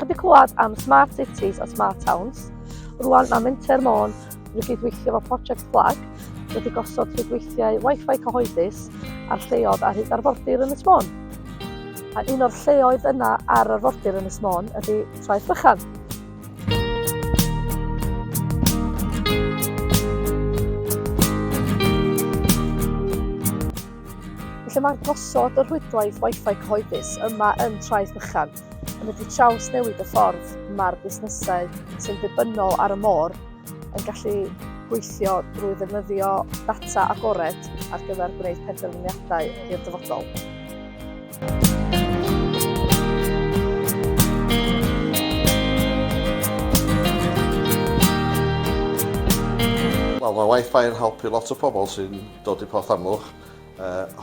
chi wedi clywed am smart cities a smart towns, rwan mae Menter Môn wedi gydweithio efo Project Flag wedi gosod rhwydweithiau Wi-Fi cyhoeddus ar lleoedd ar hyd Arfordir Ynys Môn. A un o'r lleoedd yna ar Arfordir Ynys Môn ydy Traeth Bychan. Felly mae'r gosod y rhwydwaith Wi-Fi cyhoeddus yma yn Traeth Bychan yn ydy traws newid y ffordd mae'r busnesau sy'n ddibynnol ar y môr yn gallu gweithio drwy ddefnyddio data agored ar gyfer gwneud penderfyniadau i'r dyfodol. Wel, mae Wi-Fi yn helpu lot o pobl sy'n dod i Phorth Amlwch,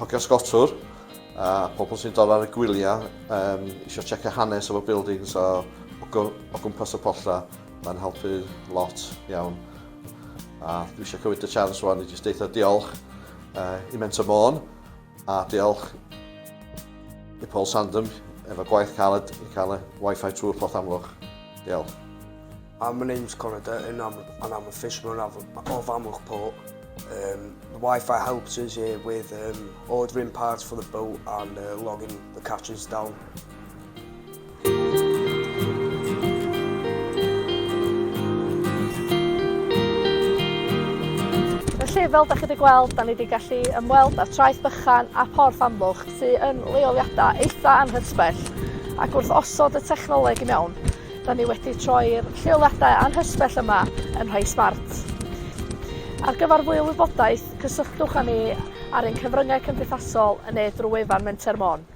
ogystal, a pobl sy'n dod ar y gwyliau eisiau checio hanes efo buildings o gwmpas y polla. Mae'n helpu lot iawn. A dwi eisiau cymryd y chance rwan i jyst deitha diolch i Menter Môn a diolch i Paul Sandham efo gwaith caled i cael y Wi-Fi trwy'r Phorth Amlwch. Diolch. My name's Gwynedd and I'm a fisherman of Amlwch Port. The Wi-Fi helps us here with ordering parts for the boat and logging the catches down. Felly, fel da chi wedi gweld, da ni wedi gallu ymweld â Traeth Bychan a Phorth Amlwch sydd yn leoliadau eitha anhysbell ac wrth osod y technoleg i mewn, da ni wedi troi'r lleoliadau anhysbell yma yn rhai smart. Ar gyfer fwy o wybodaeth, cysylltwch â ni ar ein cyfryngau cymdeithasol neu drwy wefan Menter Môn.